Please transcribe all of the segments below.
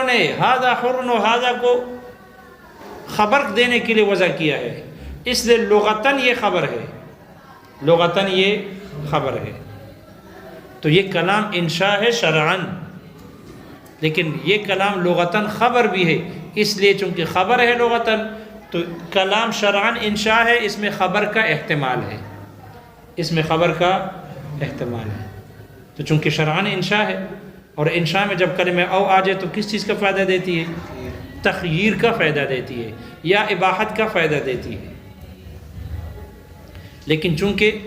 نے ہاذا حر و ہاذا کو خبر دینے کے لیے وضع کیا ہے، اس لیے لغتاً یہ خبر ہے، لغتاً یہ خبر ہے۔ تو یہ کلام انشاء ہے شرعاً، لیکن یہ کلام لغتاً خبر بھی ہے، اس لیے چونکہ خبر ہے لغتاً تو کلام شرعاً انشاء ہے، اس میں خبر کا احتمال ہے، اس میں خبر کا احتمال ہے۔ تو چونکہ شرعاً انشاء ہے، اور انشاء میں جب کلمہ او آ جائے تو کس چیز کا فائدہ دیتی ہے؟ تخییر کا فائدہ دیتی ہے یا اباحت کا فائدہ دیتی ہے۔ لیکن چونکہ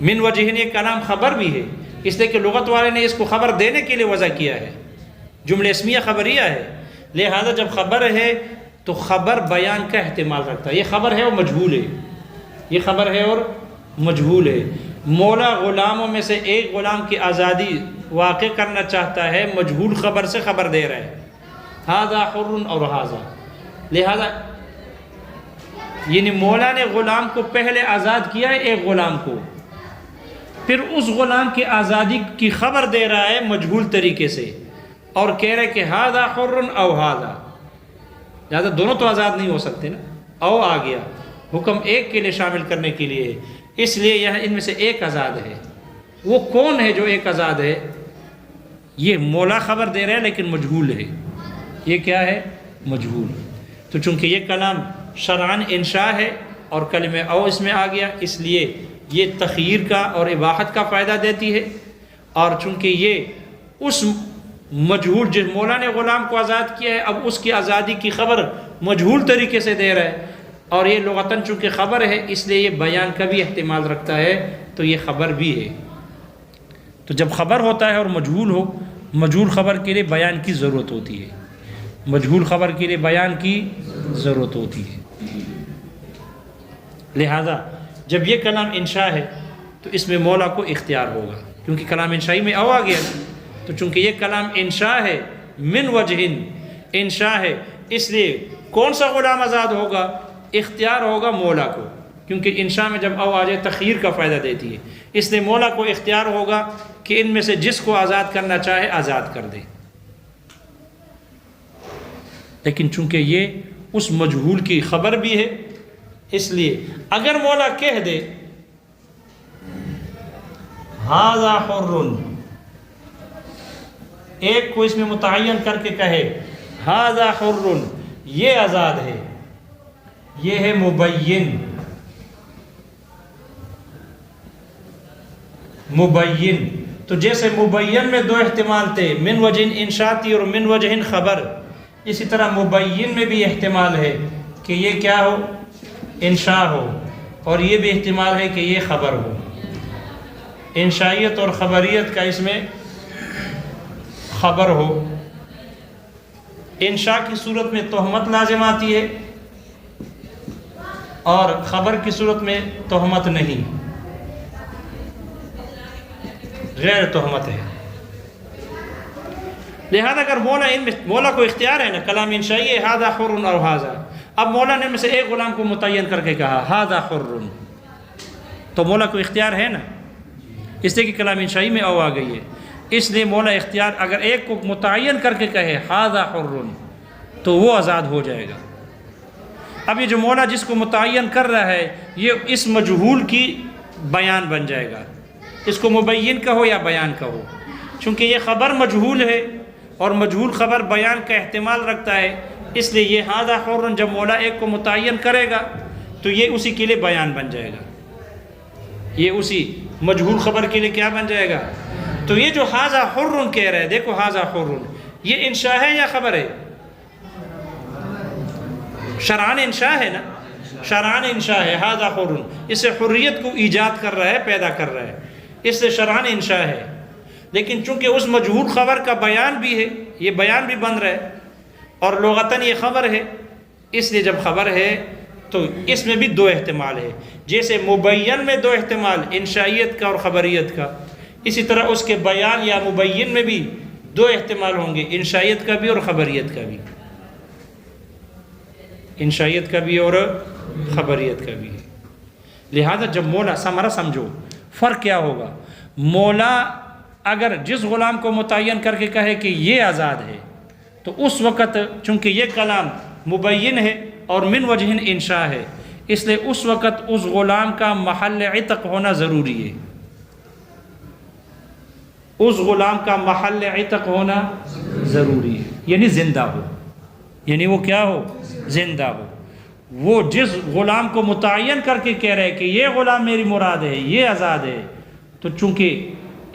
من وجہن یہ کلام خبر بھی ہے، اس لیے کہ لغت والے نے اس کو خبر دینے کے لیے وضع کیا ہے، جملہ اسمیہ خبریہ ہے، لہذا جب خبر ہے تو خبر بیان کا احتمال رکھتا ہے۔ یہ خبر ہے اور مجہول ہے، یہ خبر ہے اور مجہول ہے۔ مولا غلاموں میں سے ایک غلام کی آزادی واقع کرنا چاہتا ہے، مجہول خبر سے خبر دے رہا ہے، ھذا حر اور ھذا، لہذا یعنی مولا نے غلام کو پہلے آزاد کیا ہے، ایک غلام کو، پھر اس غلام کی آزادی کی خبر دے رہا ہے مجہول طریقے سے، اور کہہ رہے کہ ھذا حر او ھذا، لہذا دونوں تو آزاد نہیں ہو سکتے نا، او آ گیا حکم ایک کے لیے شامل کرنے کے لیے ہے، اس لیے یہ ان میں سے ایک آزاد ہے۔ وہ کون ہے جو ایک آزاد ہے؟ یہ مولا خبر دے رہے ہیں لیکن مجہول ہے، یہ کیا ہے؟ مجہول۔ تو چونکہ یہ کلام شرعاً انشاء ہے اور کلمہ او اس میں آ گیا، اس لیے یہ تخییر کا اور اباحت کا فائدہ دیتی ہے، اور چونکہ یہ اس مجہول جس مولا نے غلام کو آزاد کیا ہے، اب اس کی آزادی کی خبر مجہول طریقے سے دے رہا ہے، اور یہ لغتاً چونکہ خبر ہے اس لیے یہ بیان کا بھی احتمال رکھتا ہے، تو یہ خبر بھی ہے۔ تو جب خبر ہوتا ہے اور مجہول ہو، مجہول خبر کے لیے بیان کی ضرورت ہوتی ہے، مجہول خبر کے لیے بیان کی ضرورت ہوتی ہے۔ لہذا جب یہ کلام انشاء ہے تو اس میں مولا کو اختیار ہوگا، کیونکہ کلام انشائی میں او آ گیا، تو چونکہ یہ کلام انشاء ہے، من وجہن انشاء ہے، اس لیے کون سا غلام آزاد ہوگا؟ اختیار ہوگا مولا کو، کیونکہ انشاء میں جب او آ جائے تخییر کا فائدہ دیتی ہے، اس لیے مولا کو اختیار ہوگا کہ ان میں سے جس کو آزاد کرنا چاہے آزاد کر دے۔ لیکن چونکہ یہ اس مجہول کی خبر بھی ہے، اس لیے اگر مولا کہہ دے ھذا حر، ایک کو اس میں متعین کر کے کہے ھذا حر، یہ آزاد ہے، یہ ہے مبین، مبین، تو جیسے مبین میں دو احتمال تھے، من وجہ انشاء تھی اور من وجہ خبر، اسی طرح مبین میں بھی احتمال ہے کہ یہ کیا ہو؟ انشاء ہو، اور یہ بھی احتمال ہے کہ یہ خبر ہو۔ انشائیت اور خبریت کا اس میں خبر ہو۔ انشاء کی صورت میں تہمت لازم آتی ہے اور خبر کی صورت میں تہمت نہیں، غیر تہمت ہے۔ لہذا اگر مولا کو اختیار ہے نا، کلام انشائی ہے ھذا حر اور ھذا، اب مولا نے میں سے ایک غلام کو متعین کر کے کہا ھذا حر، تو مولا کو اختیار ہے نا، اس لیے کہ کلام انشائی میں او آ گئی ہے، اس لیے مولا اختیار اگر ایک کو متعین کر کے کہے ھذا حر تو وہ آزاد ہو جائے گا۔ اب یہ جو مولا جس کو متعین کر رہا ہے یہ اس مجہول کی بیان بن جائے گا، اس کو مبین کہو یا بیان کہو، چونکہ یہ خبر مجہول ہے اور مجہول خبر بیان کا احتمال رکھتا ہے، اس لیے یہ ھذا حر جب مولا ایک کو متعین کرے گا تو یہ اسی کے لیے بیان بن جائے گا، یہ اسی مجہول خبر کے لیے کیا بن جائے گا۔ تو یہ جو ھذا حر کہہ رہے ہیں، دیکھو ھذا حر، یہ انشاء ہے یا خبر ہے؟ شرعاً انشاء ہے نا، شرعاً انشاء ہے ھذا حر، اس سے حریت کو ایجاد کر رہا ہے، پیدا کر رہا ہے، اس سے شرعاً انشاء ہے۔ لیکن چونکہ اس مجہول خبر کا بیان بھی ہے، یہ بیان بھی بن رہا ہے اور لغتاً یہ خبر ہے، اس لیے جب خبر ہے تو اس میں بھی دو احتمال ہے، جیسے مبین میں دو احتمال انشائیت کا اور خبریت کا، اسی طرح اس کے بیان یا مبین میں بھی دو احتمال ہوں گے، انشائیت کا بھی اور خبریت کا بھی، انشائیت کا بھی اور خبریت کا بھی ہے۔ لہذا جب مولا، ہمارا سمجھو فرق کیا ہوگا، مولا اگر جس غلام کو متعین کر کے کہے کہ یہ آزاد ہے تو اس وقت چونکہ یہ کلام مبین ہے اور من وجہ انشاء ہے، اس لیے اس وقت اس غلام کا محل عتق ہونا ضروری ہے، اس غلام کا محل عتق ہونا ضروری ہے، یعنی زندہ ہو، یعنی وہ کیا ہو؟ زندہ ہو۔ وہ جس غلام کو متعین کر کے کہہ رہے کہ یہ غلام میری مراد ہے، یہ آزاد ہے، تو چونکہ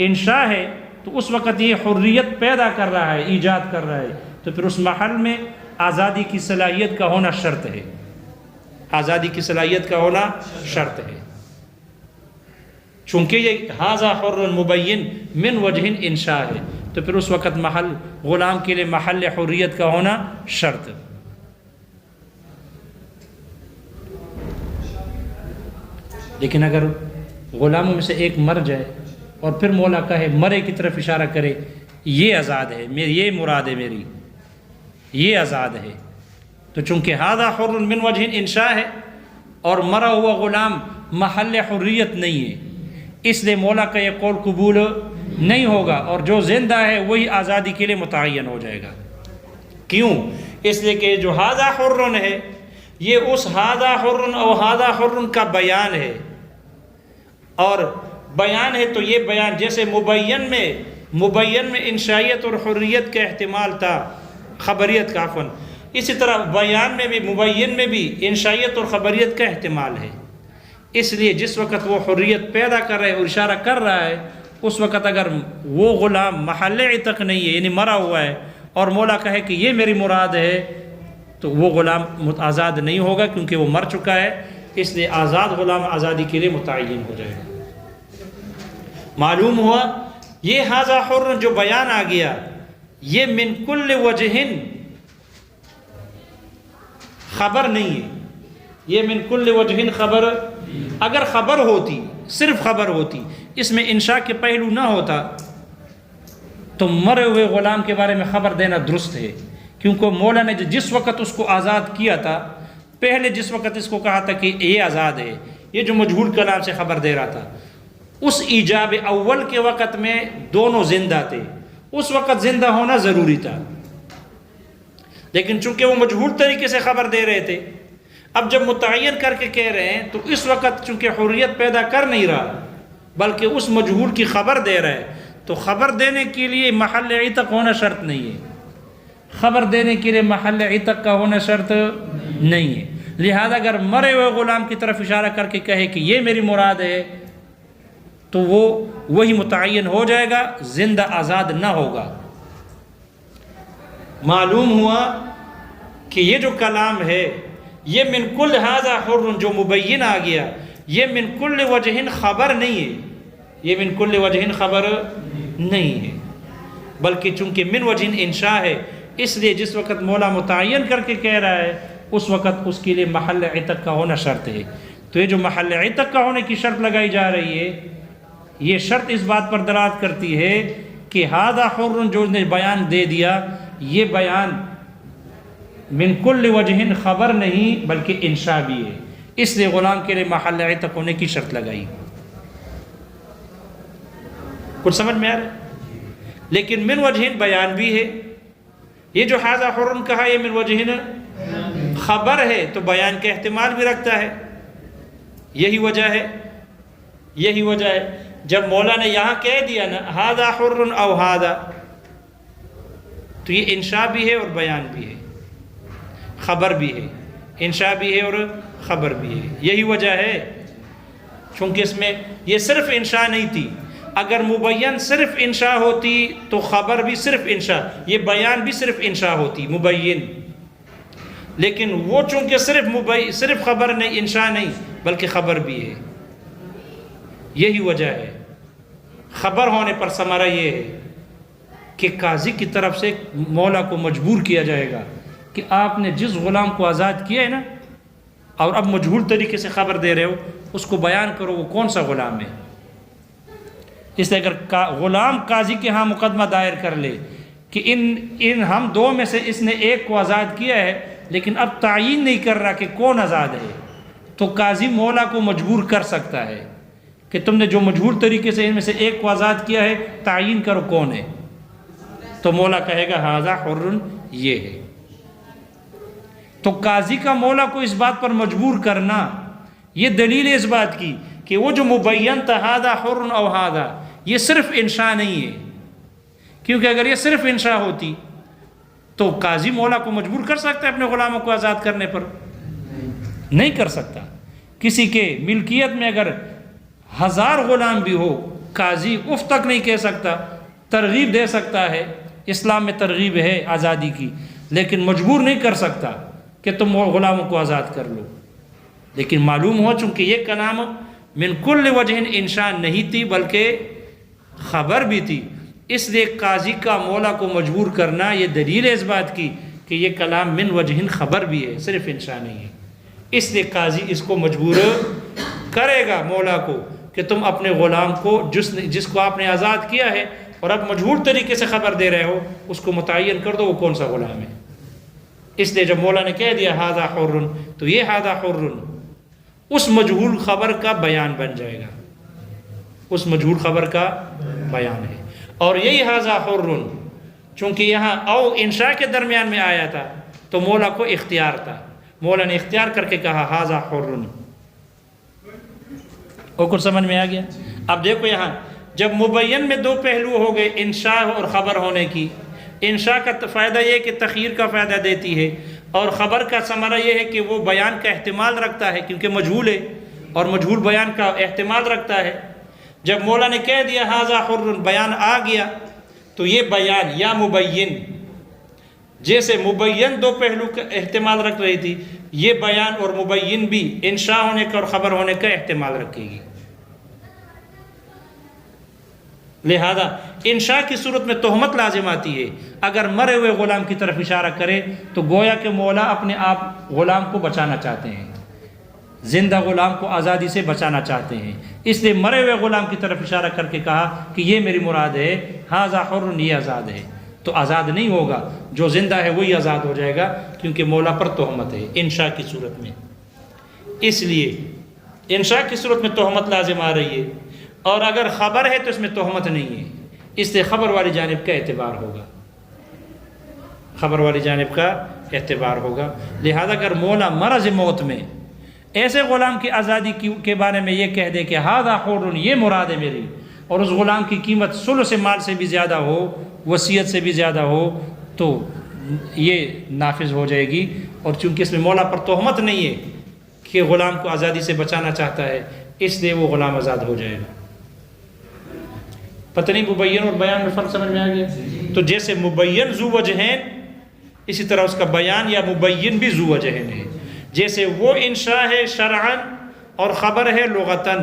انشاء ہے تو اس وقت یہ حریت پیدا کر رہا ہے، ایجاد کر رہا ہے، تو پھر اس محل میں آزادی کی صلاحیت کا ہونا شرط ہے، آزادی کی صلاحیت کا ہونا شرط ہے، چونکہ یہ ھذا حر مبین من وجہ انشاء ہے، تو پھر اس وقت محل غلام کے لیے محل حریت کا ہونا شرط ہے۔ لیکن اگر غلاموں میں سے ایک مر جائے اور پھر مولا کہے، مرے کی طرف اشارہ کرے، یہ آزاد ہے، یہ مراد ہے میری، یہ آزاد ہے، تو چونکہ ھذا حر من وجہ انشاء ہے اور مرا ہوا غلام محل حریت نہیں ہے، اس لیے مولا کا یہ قول قبول نہیں ہوگا، اور جو زندہ ہے وہی آزادی کے لیے متعین ہو جائے گا۔ کیوں؟ اس لیے کہ جو ھذا حر ہے یہ اس ھذا حر اور ھذا حر کا بیان ہے، اور بیان ہے تو یہ بیان جیسے مبین میں انشائیت اور حریت کا احتمال تھا، خبریت کا عفواً، اسی طرح بیان میں بھی مبین میں بھی انشائیت اور خبریت کا احتمال ہے، اس لیے جس وقت وہ حریت پیدا کر رہا ہے اور اشارہ کر رہا ہے، اس وقت اگر وہ غلام محل عتق نہیں ہے، یعنی مرا ہوا ہے، اور مولا کہے کہ یہ میری مراد ہے، تو وہ غلام آزاد نہیں ہوگا کیونکہ وہ مر چکا ہے، اس لیے آزاد غلام آزادی کے لیے متعین ہو جائے گا۔ معلوم ہوا یہ ھذا حر جو بیان آ گیا یہ من کل وجہ خبر نہیں ہے، یہ من کل وجہ خبر، اگر خبر ہوتی، صرف خبر ہوتی، اس میں انشاء کے پہلو نہ ہوتا، تو مرے ہوئے غلام کے بارے میں خبر دینا درست ہے، کیونکہ مولا نے جس وقت اس کو آزاد کیا تھا، پہلے جس وقت اس کو کہا تھا کہ یہ آزاد ہے، یہ جو مجہول کلام سے خبر دے رہا تھا، اس ایجاب اول کے وقت میں دونوں زندہ تھے، اس وقت زندہ ہونا ضروری تھا، لیکن چونکہ وہ مجہول طریقے سے خبر دے رہے تھے، اب جب متعین کر کے کہہ رہے ہیں تو اس وقت چونکہ حریت پیدا کر نہیں رہا بلکہ اس مجہول کی خبر دے رہا ہے، تو خبر دینے کے لیے محل عتق ہونا شرط نہیں ہے، خبر دینے کے لیے محل عتق کا ہونا شرط نہیں ہے، لہذا اگر مرے ہوئے غلام کی طرف اشارہ کر کے کہے کہ یہ میری مراد ہے تو وہ وہی متعین ہو جائے گا، زندہ آزاد نہ ہوگا۔ معلوم ہوا کہ یہ جو کلام ہے یہ من کل ھذا حر جو مبین آ گیا، یہ من کل وجہ خبر نہیں ہے، یہ من کل وجہ خبر نہیں ہے، بلکہ چونکہ من وجہ انشاء ہے، اس لیے جس وقت مولا متعین کر کے کہہ رہا ہے اس وقت اس کے لیے محل عتق کا ہونا شرط ہے۔ تو یہ جو محل عتق کا ہونے کی شرط لگائی جا رہی ہے، یہ شرط اس بات پر دلالت کرتی ہے کہ ھذا حر جو نے بیان دے دیا، یہ بیان من کل وجہ خبر نہیں بلکہ انشاء بھی ہے، اس لیے غلام کے لیے محل عتق ہونے کی شرط لگائی۔ کچھ سمجھ میں آ رہا ہے؟ لیکن من وجہ بیان بھی ہے، یہ جو ھذا حر کہا یہ من وجہ خبر ہے تو بیان کا احتمال بھی رکھتا ہے، یہی وجہ ہے، یہی وجہ ہے جب مولا نے یہاں کہہ دیا نا ھذا حر او ھذا، تو یہ انشاء بھی ہے اور بیان بھی ہے، خبر بھی ہے، انشاء بھی ہے اور خبر بھی ہے، یہی وجہ ہے، چونکہ اس میں یہ صرف انشاء نہیں تھی، اگر مبین صرف انشاء ہوتی تو خبر بھی صرف انشاء، یہ بیان بھی صرف انشاء ہوتی مبین، لیکن وہ چونکہ صرف خبر نہیں، انشاء نہیں بلکہ خبر بھی ہے، یہی وجہ ہے۔ خبر ہونے پر ثمرہ یہ ہے کہ قاضی کی طرف سے مولا کو مجبور کیا جائے گا کہ آپ نے جس غلام کو آزاد کیا ہے نا اور اب مجہول طریقے سے خبر دے رہے ہو، اس کو بیان کرو وہ کون سا غلام ہے۔ اس لیے اگر غلام قاضی کے ہاں مقدمہ دائر کر لے کہ ان ہم دو میں سے اس نے ایک کو آزاد کیا ہے لیکن اب تعین نہیں کر رہا کہ کون آزاد ہے، تو قاضی مولا کو مجبور کر سکتا ہے کہ تم نے جو مجہول طریقے سے ان میں سے ایک کو آزاد کیا ہے تعین کرو کون ہے، تو مولا کہے گا ھذا حر، یہ ہے۔ تو قاضی کا مولا کو اس بات پر مجبور کرنا، یہ دلیل ہے اس بات کی کہ وہ جو مبین تھا ھذا حر او ھذا، یہ صرف انشاء نہیں ہے، کیونکہ اگر یہ صرف انشاء ہوتی تو قاضی مولا کو مجبور کر سکتا ہے اپنے غلاموں کو آزاد کرنے پر؟ نہیں کر سکتا۔ کسی کے ملکیت میں اگر 1000 غلام بھی ہو، قاضی اف تک نہیں کہہ سکتا، ترغیب دے سکتا ہے، اسلام میں ترغیب ہے آزادی کی، لیکن مجبور نہیں کر سکتا کہ تم غلاموں کو آزاد کر لو۔ لیکن معلوم ہو چونکہ یہ کلام من کل وجہ انشاء نہیں تھی بلکہ خبر بھی تھی، اس لیے قاضی کا مولا کو مجبور کرنا یہ دلیل ہے اس بات کی کہ یہ کلام من وجہ خبر بھی ہے، صرف انشاء نہیں ہے۔ اس لیے قاضی اس کو مجبور کرے گا مولا کو کہ تم اپنے غلام کو جس کو آپ نے آزاد کیا ہے اور اب مجبور طریقے سے خبر دے رہے ہو، اس کو متعین کر دو وہ کون سا غلام ہے۔ اس لیے جب مولا نے کہہ دیا ھذا حر، تو یہ ھذا حر اس مجہول خبر کا بیان بن جائے گا، اس مجہول خبر کا بیان ہے۔ اور یہی ھذا حر چونکہ یہاں او انشاء کے درمیان میں آیا تھا تو مولا کو اختیار تھا، مولا نے اختیار کر کے کہا ھذا حر۔ اور کچھ سمجھ میں آ گیا؟ اب دیکھو یہاں جب مبین میں دو پہلو ہو گئے، انشاء اور خبر ہونے کی۔ انشاء کا فائدہ یہ ہے کہ تخیر کا فائدہ دیتی ہے، اور خبر کا ثمرہ یہ ہے کہ وہ بیان کا احتمال رکھتا ہے کیونکہ مجہول ہے، اور مجہول بیان کا احتمال رکھتا ہے۔ جب مولا نے کہہ دیا ھذا حر، بیان آ گیا، تو یہ بیان یا مبین، جیسے مبین دو پہلو کا احتمال رکھ رہی تھی، یہ بیان اور مبین بھی انشاء ہونے کا اور خبر ہونے کا احتمال رکھے گی۔ لہذا انشاء کی صورت میں تہمت لازم آتی ہے۔ اگر مرے ہوئے غلام کی طرف اشارہ کرے تو گویا کہ مولا اپنے آپ غلام کو بچانا چاہتے ہیں، زندہ غلام کو آزادی سے بچانا چاہتے ہیں، اس لیے مرے ہوئے غلام کی طرف اشارہ کر کے کہا کہ یہ میری مراد ہے، ھذا حر، یہ آزاد ہے۔ تو آزاد نہیں ہوگا، جو زندہ ہے وہی آزاد ہو جائے گا کیونکہ مولا پر تہمت ہے انشاء کی صورت میں۔ اس لیے انشاء کی صورت میں تہمت لازم آ رہی ہے، اور اگر خبر ہے تو اس میں تہمت نہیں ہے، اس لیے خبر والی جانب کا اعتبار ہوگا، خبر والی جانب کا اعتبار ہوگا۔ لہذا اگر مولا مرض موت میں ایسے غلام کی آزادی کے بارے میں یہ کہہ دے کہ ھذا حر، یہ مراد ہے میری، اور اس غلام کی قیمت ثلث مال سے بھی زیادہ ہو، وصیت سے بھی زیادہ ہو، تو یہ نافذ ہو جائے گی۔ اور چونکہ اس میں مولا پر تہمت نہیں ہے کہ غلام کو آزادی سے بچانا چاہتا ہے، اس لیے وہ غلام آزاد ہو جائے گا۔ پتہ نہیں مبین اور بیان میں فرق سمجھ میں آ گیا؟ تو جیسے مبین ذو وجہین، اسی طرح اس کا بیان یا مبین بھی ذو وجہین ہے۔ جیسے وہ انشاء ہے شرعاً اور خبر ہے لغتاً،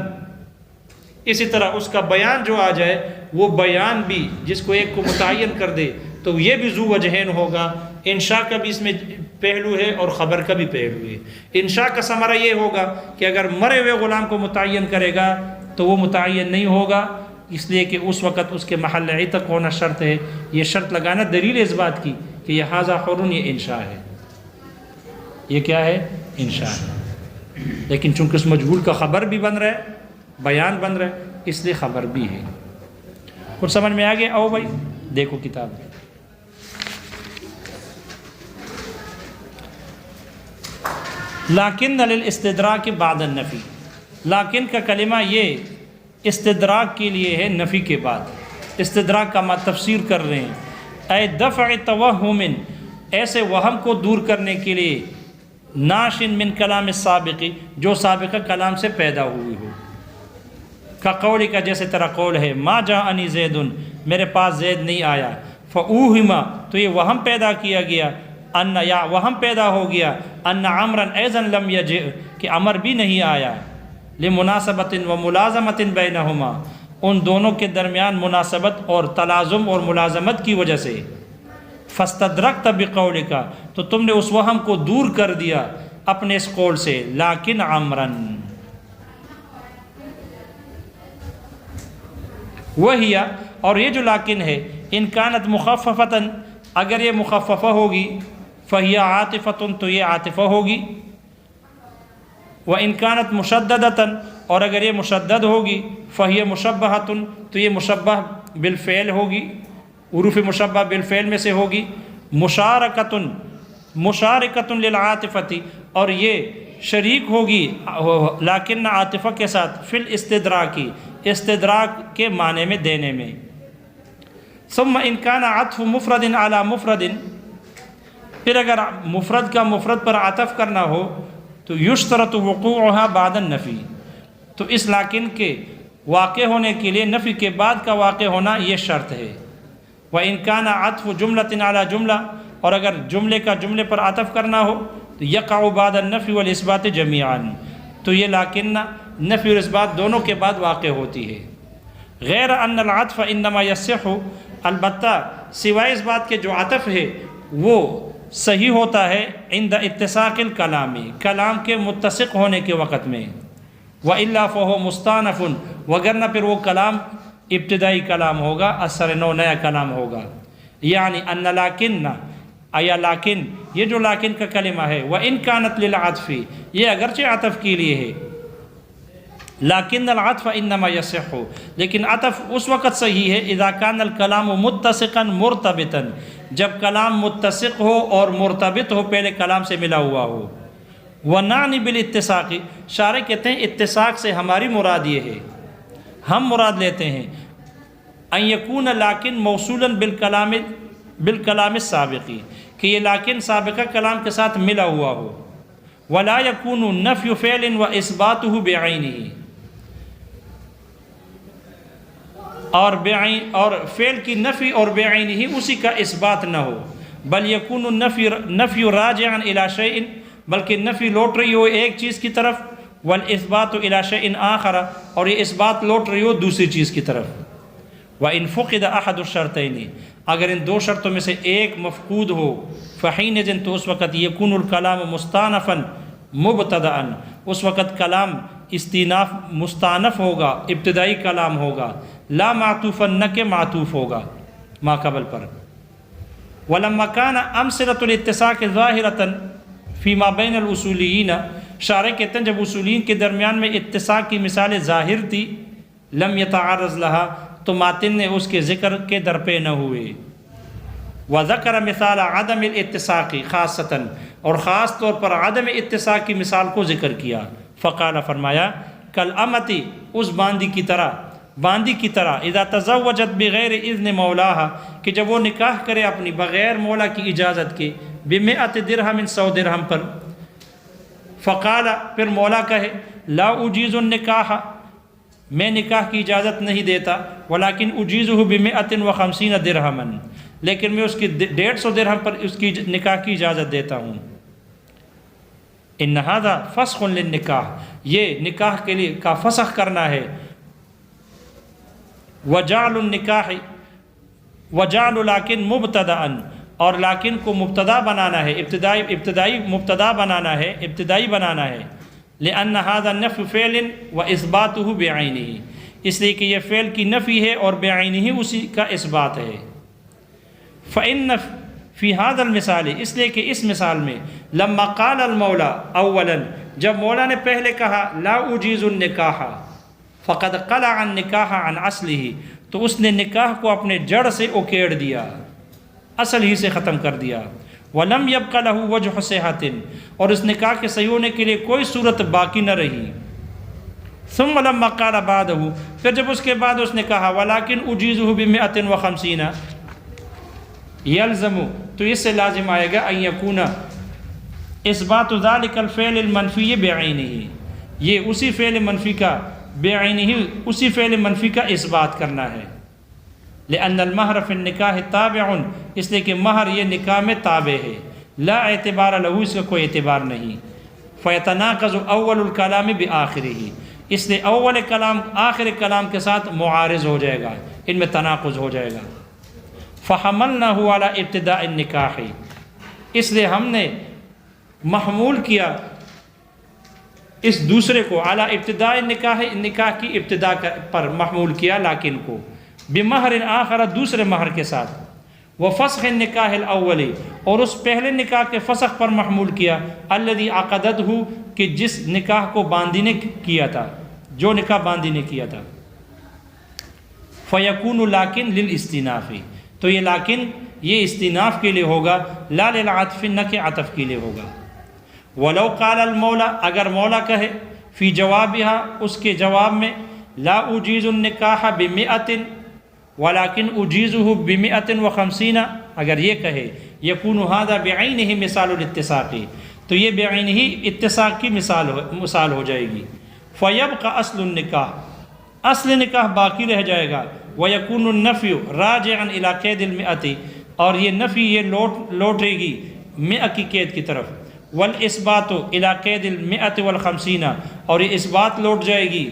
اسی طرح اس کا بیان جو آ جائے وہ بیان بھی جس کو ایک کو متعین کر دے تو یہ بھی ذو وجہین ہوگا۔ انشاء کا بھی اس میں پہلو ہے اور خبر کا بھی پہلو ہے۔ انشاء کا ثمرہ یہ ہوگا کہ اگر مرے ہوئے غلام کو متعین کرے گا تو وہ متعین نہیں ہوگا، اس لیے کہ اس وقت اس کے محل عتق ہونا شرط ہے۔ یہ شرط لگانا دلیل اس بات کی کہ یہ ھذا حر، یہ انشاء ہے، یہ کیا ہے؟ انشاء ہے۔ لیکن چونکہ اس مجہول کا خبر بھی بن رہا ہے، بیان بن رہا ہے، اس لیے خبر بھی ہے۔ کچھ سمجھ میں آ گیا؟ آؤ بھائی دیکھو کتاب میں۔ لیکن للاستدراک بعد النفی، لیکن کا کلمہ یہ استدراک کے لیے ہے، نفی کے بعد۔ استدراک کا تفسیر کر رہے ہیں، اے دفع توہم، ایسے وہم کو دور کرنے کے لیے، ناشن من کلام السابق، جو سابقہ کلام سے پیدا ہوئی ہو، کا قولی کا جیسے تیرا قول ہے، ما جاءنی زید، میرے پاس زید نہیں آیا، فاوہما، تو یہ وہم پیدا کیا گیا، ان یا وہم پیدا ہو گیا، ان عمرا ایضا لم یجئ، کہ عمر بھی نہیں آیا، لمناسبت و ملازمت بینہما، ان دونوں کے درمیان مناسبت اور تلازم اور ملازمت کی وجہ سے، فاستدرکت بقولک، تو تم نے اس وہم کو دور کر دیا اپنے اس قول سے، لیکن عمرا، وہی، اور یہ جو لیکن ہے، ان کانت مخففتاً، اگر یہ مخففہ ہوگی، فہی عاطفتاً، تو یہ عاطفہ ہوگی، وَإِن كَانَتْ مُشَدَّدَةً، اور اگر یہ مشدد ہوگی فہی مشبہۃ تو یہ مشبہ بالفعل ہوگی، حروف مشبہ بالفعل میں سے ہوگی، مشارکۃ للعاطفۃ اور یہ شریک ہوگی لیکن عاطفہ کے ساتھ فی الاستدراکی استدراک کے معنی میں دینے میں۔ ثم ان کان عطف مفرد علی مفرد پھر اگر مفرد کا مفرد پر عطف کرنا ہو تو یشترط وقوعها بعد النفی تو اس لیکن کے واقع ہونے کے لیے نفی کے بعد کا واقع ہونا یہ شرط ہے۔ وَإِن كَانَ عَطْفُ جُمْلَةٍ عَلَى جُمْلَةٍ اور اگر جملے کا جملے پر عطف کرنا ہو تو يَقَعُ بَعْدَ النَّفْي وَالْإِثْبَاتِ جَمِيعًا تو یہ لیکن نفی اور اثبات دونوں کے بعد واقع ہوتی ہے۔ غیر ان العطف انما يصح البتہ سوائے اس بات کے جو عطف ہے وہ صحیح ہوتا ہے عند اتساق الکلام کلام کے متسق ہونے کے وقت میں، وَإِلَّا فَهُوَ مُسْتَأْنَفٌ وگرنہ پھر وہ کلام ابتدائی کلام ہوگا، اثر نو نیا کلام ہوگا۔ یعنی ان لیکن یا لیکن یہ جو لیکن کا کلمہ ہے وَإِن كَانَتْ لِلْعَطْفِ یہ اگرچہ عطف کے لیے ہے، لیکن العطف انما يصح لیکن عطف اس وقت صحیح ہے اذا كان الكلام متسقا مرتبطا جب کلام متسق ہو اور مرتبط ہو، پہلے کلام سے ملا ہوا ہو۔ وَنَعْنِ بِالْاتِّسَاقِ شارح کہتے ہیں اتساق سے ہماری مراد یہ ہے، ہم مراد لیتے ہیں ان یکون لیکن موصولا بالکلام السابقی کہ یہ لیکن سابقہ کلام کے ساتھ ملا ہوا ہو۔ ولا یکون نفی فعل و اثباتہ بعینہ اور فعل کی نفی اور بعینہ اسی کا اثبات نہ ہو، بل یکون النفی راجعا الی شیء بلکہ نفی لوٹ رہی ہو ایک چیز کی طرف، والاثبات الی شیء آخر اور یہ اثبات لوٹ رہی ہو دوسری چیز کی طرف۔ وَإِن فُقِدَ أَحَدُ الشَّرْطَيْنِ اگر ان دو شرطوں میں سے ایک مفقود ہو فحینئذ تو اس وقت یکون الکلام مستانفا مبتدأ اس وقت کلام استیناف مستانف ہوگا، ابتدائی کلام ہوگا، لا معطوفا نہ کہ معطوف ہوگا ما قبل پر۔ وَلَمَّا كَانَ أَمْثِلَةُ الاتساق ظَاهِرَةً فِيمَا بَيْنَ الْأُصُولِيِّينَ شارح کہتے ہیں جب اصولین کے درمیان میں اتساق کی مثالیں ظاہر تھی، لم يتعرض لها تو ماتن نے اس کے ذکر کے درپے نہ ہوئے۔ وذکر مثال عدم الاتساق خاصتاً اور خاص طور پر عدم اتساق کی مثال کو ذکر کیا۔ فقال فرمایا کالامتی اس باندی کی طرح اذا تزوجت بغیر اذن مولاہا کہ جب وہ نکاح کرے اپنی بغیر مولا کی اجازت کے، بمئت درہم 100 درہم پر، فقال پھر مولا کہے لا اجیز النکاح میں نکاح کی اجازت نہیں دیتا، ولیکن اجیزہ ب150 درہما لیکن میں اس کی 150 درہم پر اس کی نکاح کی اجازت دیتا ہوں۔ ان ھذا فسخ للنکاح یہ نکاح کے لیے کا فسخ کرنا ہے۔ وجعل النکاح وجعل لیکن مبتدأ اور لیکن کو مبتدا بنانا ہے، ابتدائی مبتدا بنانا ہے، ابتدائی بنانا ہے۔ لأن هذا النفي فعل واثباته بعینہ اس لیے کہ یہ فعل کی نفی ہے اور بعینہ اسی کا اثبات ہے۔ فإن فی هذا المثال اس لیے کہ اس مثال میں لما قال المولا اولا جب مولا نے پہلے کہا لا اجیز النکاح فقد قلع النکاح عن اصلہ تو اس نے نکاح کو اپنے جڑ سے اکیڑ دیا، اصل ہی سے ختم کر دیا۔ وَلَمْ يَبْقَ لَهُ وَجْهُ صِحَةٍ اور اس نکاح کے صحیح ہونے کے لیے کوئی صورت باقی نہ رہی۔ ثُمَّ لَمَّا قَالَ بَعْدَهُ پھر جب اس کے بعد اس نے کہا وَلَكِنْ أُجِيزُهُ ب150 يَلْزَمُ تو اس سے لازم آئے گا أَن يَكُونَ إِثْبَاتُ ذَلِكَ الْفِعْلِ الْمَنْفِيِّ بِعَيْنِهِ یہ اسی فعل منفی کا بعینہ اسی فعل منفی کا اثبات کرنا ہے۔ لأن المہر فی النکاح تابع اس لیے کہ مہر یہ نکاح میں تابع ہے، لا اعتبار لہو اس کا کوئی اعتبار نہیں۔ فیتناقض اول الکلام بآخرہ اس لیے اول کلام آخر کلام کے ساتھ معارض ہو جائے گا، ان میں تناقض ہو جائے گا۔ فحملناہ علی ابتداء النکاح اس لیے ہم نے محمول کیا اس دوسرے کو علی ابتداء النکاح نکاح کی ابتدا پر محمول کیا لیکن کو، بمہر آخر دوسرے مہر کے ساتھ، وفسخ النکاح الاولی اور اس پہلے نکاح کے فسخ پر محمول کیا، الذی عقدتہ کہ جس نکاح کو باندی نے کیا تھا، جو نکاح باندھی نے کیا تھا. فیکون لاکن للاستینافی، تو یہ لاکن یہ استیناف کے لیے ہوگا، لا للعطف، نہ کہ عطف کے لیے ہوگا. ولو قال المولا، اگر مولا کہے فی جوابها، اس کے جواب میں، لا اجیز النکاح بمئۃ ولکن اجیزہ بمئۃ وخمسین، اگر یہ کہے یکون ھذا بعینہ مثال الاتساق، تو یہ بعینہ اتساق کی مثال ہو جائے گی. فیبقى اصل النکاح، اصل نکاح باقی رہ جائے گا. ویکون النفی راجعا الی قید المئۃ، اور یہ نفی یہ لوٹے گی مئہ کی قید کی طرف. والاثبات الی قید المئۃ والخمسین، اور یہ اثبات لوٹ جائے گی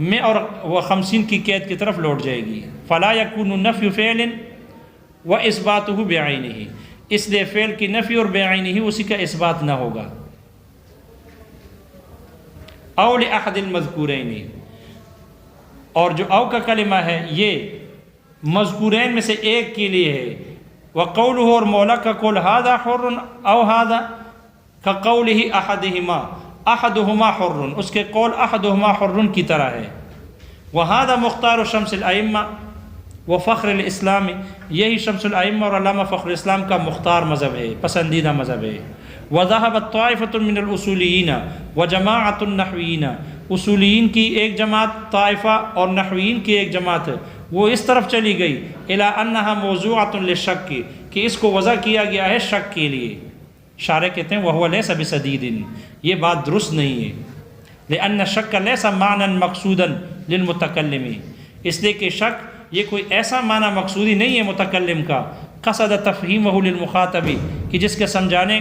100 اور 50 کی قید کی طرف لوٹ جائے گی. فلا یکون النفی فعل واثباتہ بعینہ، اس لیے فعل کی نفی اور بعینہ اسی کا اثبات نہ ہوگا. او لأحد المذکورین، اور جو او کا کلمہ ہے یہ مذکورین میں سے ایک کے لیے ہے. وقولہ، اور مولا کا قول، ھذا حر او ھذا کقولہ احدہما، احدہما حر، اس کے قول احدہما حر کی طرح ہے. وھذا مختار شمس الائمہ وفخر الاسلام، یہی شمس الائمہ اور علامہ فخر الاسلام کا مختار مذہب ہے، پسندیدہ مذہب ہے. وذهبت طائفة من الاصولیین وجماعۃ النحویین، اصولیین کی ایک جماعت، طائفہ اور نحویین کی ایک جماعت وہ اس طرف چلی گئی، الی انہا موضوعۃ للشک، کہ اس کو وضع کیا گیا ہے شک کے لیے. شارح کہتے ہیں وہو لیس بسدید، یہ بات درست نہیں ہے. لأن الشک لیس معنی مقصودا للمتکلم، اس لیے کہ شک یہ کوئی ایسا معنی مقصودی نہیں ہے متکلم کا، قصد تفہیمہ للمخاطب، کہ جس کے سمجھانے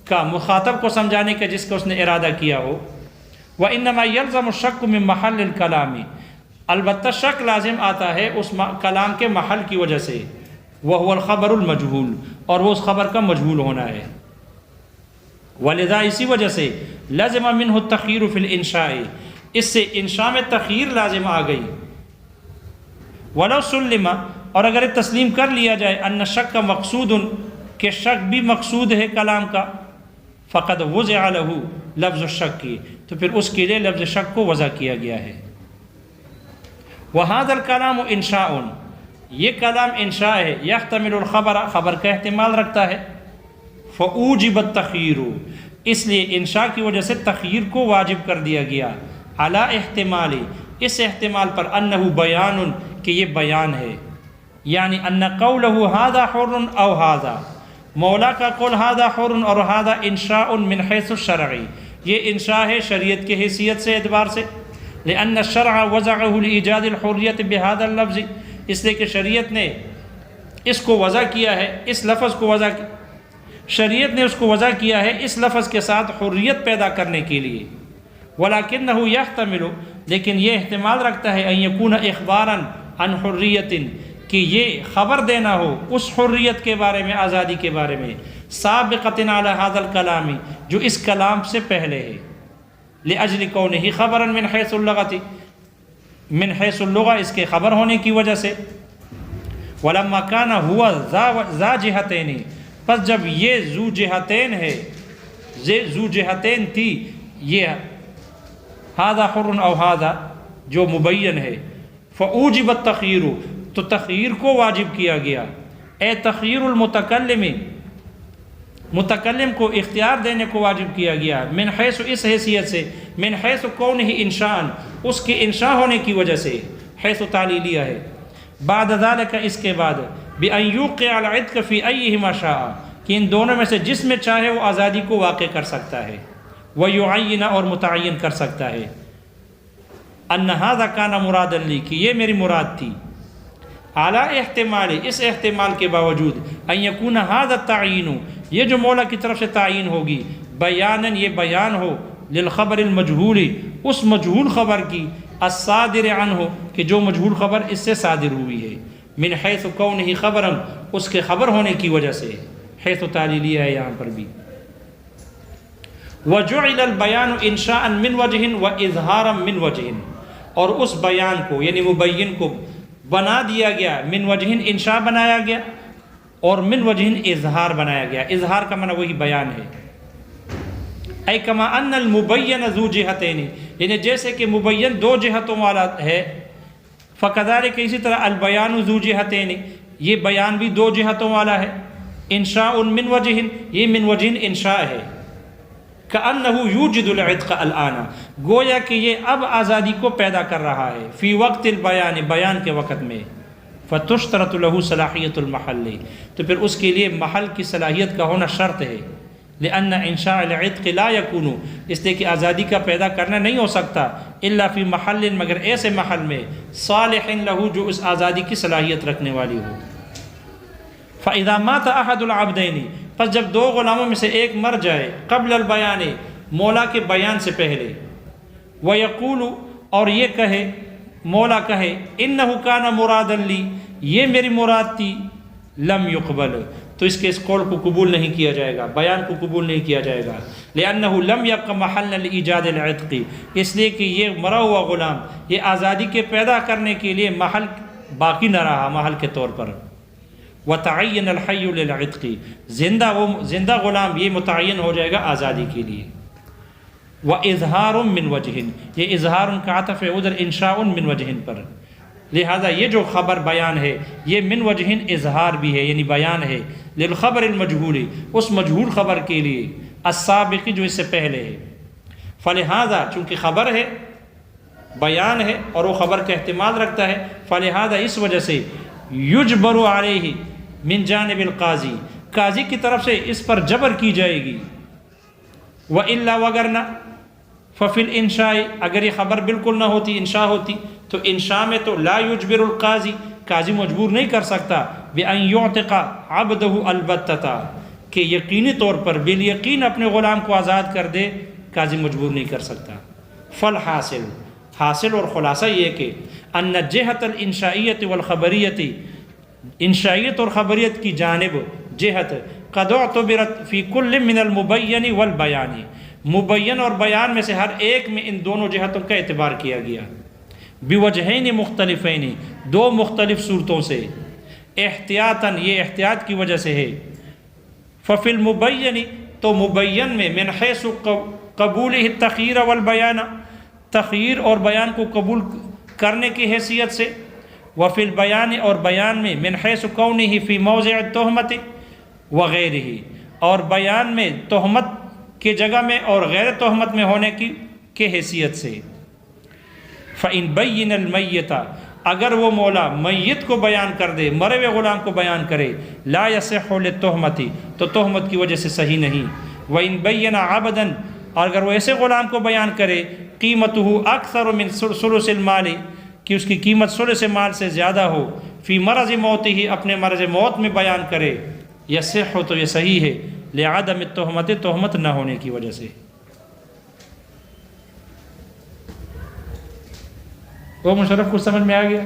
کا، مخاطب کو سمجھانے کا جس کا اس نے ارادہ کیا ہو. وإنما يلزم الشک من محل الکلام، البتہ شک لازم آتا ہے اس کلام کے محل کی وجہ سے. وهو الخبر المجہول، اور وہ اس خبر کا مجہول ہونا ہے. ولذا، اسی وجہ سے، لازم منہ التخیر فی الانشاء، اس سے انشاء میں تخیر لازم آ گئی. ولو سلم، اور اگر تسلیم کر لیا جائے، ان شک کا مقصود، کہ شک بھی مقصود ہے کلام کا، فقد وضع له لفظ الشک، تو پھر اس کے لیے لفظ شک کو وضع کیا گیا ہے. وهذا الكلام انشاء، یہ کلام انشاء ہے، یحتمل الخبر، خبر کا احتمال رکھتا ہے. فأوجب التخیر، اس لیے انشاء کی وجہ سے تخیر کو واجب کر دیا گیا. علی احتمال، اس احتمال پر، انہ بیان، کہ یہ بیان ہے. یعنی ان قولہ ھذا حر او ھذا، مولا کا قول ھذا حر اور ھذا انشاء من حیث الشرع، یہ انشاء ہے شریعت کے حیثیت سے، اعتبار سے. لأن الشرع وضعہ لإیجاد الحریت بہذا اللفظ، اس لیے کہ شریعت نے اس کو وضع کیا ہے، اس لفظ کو وضع، شریعت نے اس کو وضع کیا ہے اس لفظ کے ساتھ حریت پیدا کرنے کے لیے. ولکنہ یحتمل، لیکن یہ احتمال رکھتا ہے، ان یکون اخبارا عن حریت، کہ یہ خبر دینا ہو اس حریت کے بارے میں، آزادی کے بارے میں، سابقۃ علی ھذا الکلام، جو اس کلام سے پہلے ہے. لاجل کونہ خبرا من حیث اللغۃ، من حیث اللغہ، اس کے خبر ہونے کی وجہ سے. ولما کان ہوا ذا جہتین، پس جب یہ ذو جہتین ہے، ذو جہتین تھی، یہ ھذا حر او ھذا جو مبین ہے. فأوجب التخیر، تو تخیر کو واجب کیا گیا. اے تخیر المتکلم، متکلم کو اختیار دینے کو واجب کیا گیا. من حیث، اس حیثیت سے، من حیث کونہ انشاء، اس کے انشاء ہونے کی وجہ سے، حیث تعلیلیہ ہے. بعد ذالک، اس کے بعد، بأن یوقع العتق فی ایہما شاء، کہ ان دونوں میں سے جس میں چاہے وہ آزادی کو واقع کر سکتا ہے. ویعین، اور متعین کر سکتا ہے. ان ھذا کان مرادا لی، کہ یہ میری مراد تھی. اعلی احتمال، اس احتمال کے باوجود، ان یکون ھذا التعیین، یہ جو مولا کی طرف سے تعین ہوگی، بیاناً، یہ بیان ہو، للخبر المجہول، اس مجہول خبر کی، الصادر عنہ، کہ جو مجہول خبر اس سے صادر ہوئی ہے. من حیث کونہ خبرا، اس کے خبر ہونے کی وجہ سے، حیث تعلیلیہ ہے یہاں پر بھی. وجعل البیان انشاء من وجہ واظہارا من وجہ، اور اس بیان کو، یعنی مبین کو بنا دیا گیا، من وجہ انشاء بنایا گیا، اور من وجہ اظہار بنایا گیا. اظہار کا معنی وہی بیان ہے. اے کما ان المبین ذو جہتین، یعنی جیسے کہ مبین دو جہتوں والا ہے، فکذالک اسی طرح البیان ذو جہتین، یہ بیان بھی دو جہتوں والا ہے، انشاء من وجہ، یہ من وجہ انشاء ہے، کأنہ یوجد العتق الآن، گویا کہ یہ اب آزادی کو پیدا کر رہا ہے، فی وقت البیان، بیان کے وقت میں، فتشترط له صلاحیت المحل، تو پھر اس کے لیے محل کی صلاحیت کا ہونا شرط ہے، لأن انشاء العتق لا يكون، اس لیے کہ آزادی کا پیدا کرنا نہیں ہو سکتا الا فی محل، مگر ایسے محل میں صالح له جو اس آزادی کی صلاحیت رکھنے والی ہو۔ فَإِذَا مَاتَ أَحَدُ الْعَبْدَيْنِ، پس جب دو غلاموں میں سے ایک مر جائے، قبل البیان، مولا کے بیان سے پہلے، وَيَقُولُ، اور یہ کہے، مولا کہے، إِنَّهُ كَانَ مُرَادًا لِي، یہ میری مراد تھی، لم يقبل، تو اس کے اس قول کو قبول نہیں کیا جائے گا، بیان کو قبول نہیں کیا جائے گا، لأنه لم يبق محلا لإيجاد العتق، اس لیے کہ یہ مرا ہوا غلام یہ آزادی کے پیدا کرنے کے لیے محل باقی نہ رہا، محل کے طور پر۔ وتعین الحی للعتق، زندہ غلام یہ متعین ہو جائے گا آزادی کے لیے۔ وإظہار من وجہ، یہ اظہار کا عطف ہے ادھر انشاء من وجہ پر، لہذا یہ جو خبر بیان ہے یہ من وجہ اظہار بھی ہے، یعنی بیان ہے، للخبر المجہول، اس مجہول خبر کے لیے، السابق جو اس سے پہلے ہے، فلہذا چونکہ خبر ہے، بیان ہے اور وہ خبر کا احتمال رکھتا ہے، فلہذا اس وجہ سے یجبر علیہ من جانب القاضی، قاضی کی طرف سے اس پر جبر کی جائے گی، وَإِلَّا وَغَرْنَا فَفِي الْإِنشَاءِ، اگر یہ خبر بالکل نہ ہوتی، انشاء ہوتی، تو انشاء میں تو لا یجبر القاضی، قاضی مجبور نہیں کر سکتا، بِأَن يُعْتِقَ عَبْدَهُ الْبَتَّةَ، کہ یقینی طور پر بالیقین اپنے غلام کو آزاد کر دے، قاضی مجبور نہیں کر سکتا۔ فالحاصل، حاصل اور خلاصہ یہ کہ ان جہت الانشائیت والخبریت، انشائیت اور خبریت کی جانب جہت قد اعتبرت فی کل من المبین والبیان، مبین اور بیان میں سے ہر ایک میں ان دونوں جہتوں کا اعتبار کیا گیا، بوجہین مختلفین، دو مختلف صورتوں سے، احتیاطاً، یہ احتیاط کی وجہ سے ہے، ففی المبین، تو مبین میں، من حیث قبولہ التخیر والبیان، تخیر اور بیان کو قبول کرنے کی حیثیت سے، وفی البیان، اور بیان میں، من حیث کونہ فی موضع التہمت وغیرہ، اور بیان میں تہمت کی جگہ میں اور غیر تہمت میں ہونے کی حیثیت سے۔ فَإِن بَيِّنَ الْمَيِّتَ، اگر وہ مولا میت کو بیان کر دے، مرے ہوئے غلام کو بیان کرے، لا يصح للتہمت، تو تہمت کی وجہ سے صحیح نہیں۔ وَإِن بَيَّنَ عَبْدًا، اور اگر وہ ایسے غلام کو بیان کرے، قیمتہ اکثر من ثلث المال، کہ اس کی قیمت ثلث مال سے زیادہ ہو، فی مرض موتہ، اپنے مرض موت میں بیان کرے، یصح، تو یہ صحیح ہے، لعدم التہمت، تہمت نہ ہونے کی وجہ سے۔ وہ مشرف کو سمجھ میں آ گیا؟